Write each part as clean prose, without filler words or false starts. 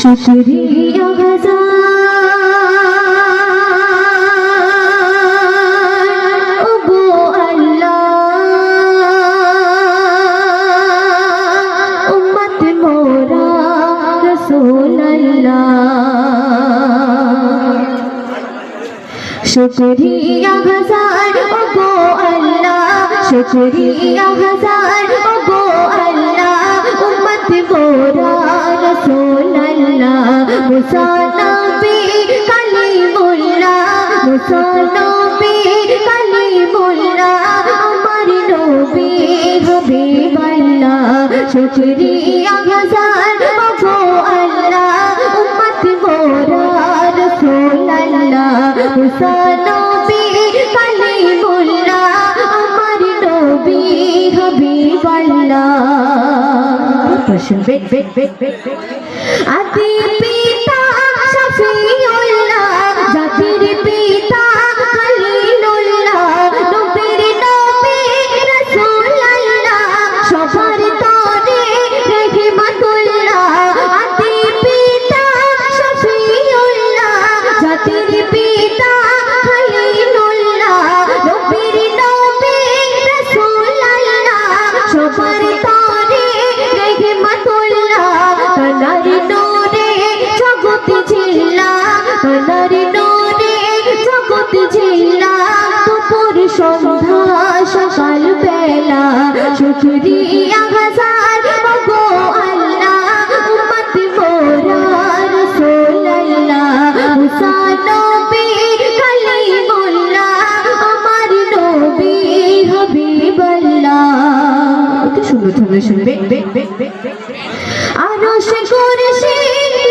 शुक्रिया हजार ओगो अल्लाह उम्मत मोरा रसूल अल्लाह शुक्रिया हजार ओगो अल्लाह शुक्रिया हजार ओगो अल्लाह उम्मत मोरा रसूल मुसा नबी कलीमुल्लाह मुसा नबी कलीमुल्लाह अमर नबी हबीबुल्लाह शुक्रिया हजार ओगो अल्लाह उम्मत मोरा रसूल अल्लाह मुसा नबी कलीमुल्लाह अमर नबी हबीबुल्लाह आदि पिता शफीउल्लाह जातिर पिता खलीलुल्लाह नबीर नबी रसूलुल्लाह सफर तोरे रहमतुल्लाह आदि पिता शफीउल्लाह जातिर पिता खलीलुल्लाह नबीर नबी रसूलुल्लाह सफर तोरे रहमतुल्लाह कनार नूरे जगत झिल्ला कनार नूरे जगत झिल्ला दुपुर सन्ध्या सकाल बेला शुक्रिया हजार ओगो अल्लाह उम्मत मोरा रसूल अल्लाह मुसा नबी कलीमुल्लाह अमर नबी हबीबुल्लाह सुंदर सुनबे आरश कुरसी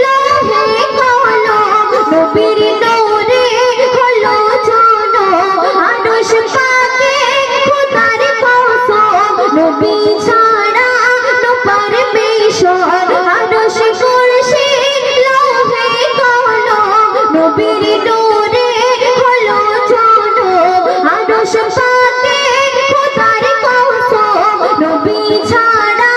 लोहे कलम नबीर नूरे हलो জানো आरश पाके खुदाর কসম নবী ছাড়া নো পারমিশন आरश कुरसी लोहे कलम নবীর নূরে হলো জানো आरश पाके खुदाর কসম নবী ছাড়া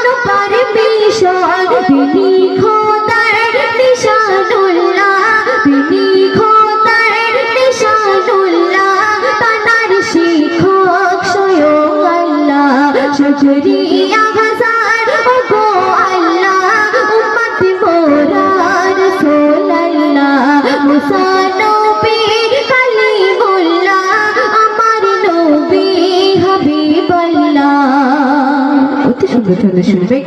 নো পারমিশন তিনি খোদার নিশানুল্লাহ তিনি খোদার নিশানুল্লাহ তানার শিক্ষক স্বয়ং আল্লাহ শুকরিয়া হাজার ওগো আল্লাহ উম্মত মোরা রাসূল আল্লাহ মুসা নবী কালিমুল্লাহ আমার নবী হাবিবুল্লাহ অতি সুন্দর শুনবে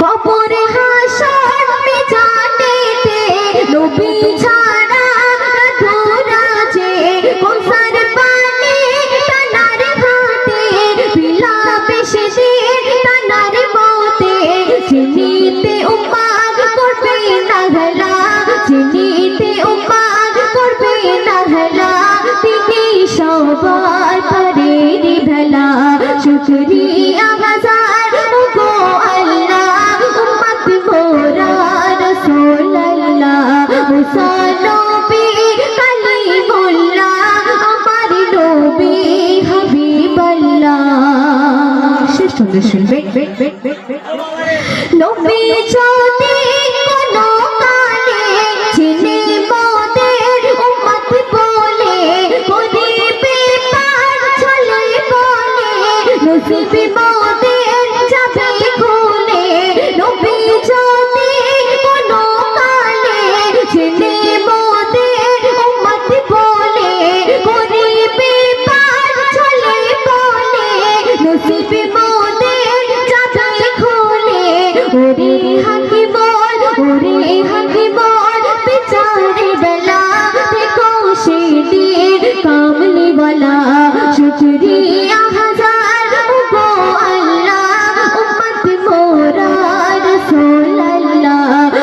কবরে হাসর মিজানেতে নবী ছাড়া ধরা যে কৌসার পানি তানার হাতে বিলাপে সেদিন তানার মতে চিনিতে উম্মাদ করবে না হেলা চিনিতে উম্মাদ করবে না হেলা তিনি সবার পরের ভেলা শুকরিয়া হাজার ওগো আল্লাহ উম্মত মোরা রসূল আল্লাহ মুসা নবী কালিমুল্লাহ আমার নবী হাবিবুল্লাহ শেষ সুন্দর শুনবে নবী যদি কোনো কালে চিনে মোদের উম্মত বলে করিবে পার চলে বলে নসিবে মোদের যাবে খুলে নবী যদি কোনো কালে চিনে মোদের উম্মত বলে করিবে পার চলে বলে নসিবে মোদের যাবে খুলে ওরে হাকি বল বিচারে বেলা দেখো সেদিন কামলি वाला शुक्रिया हजार ओगो अल्लाह उम्मत मोरा रसूल अल्लाह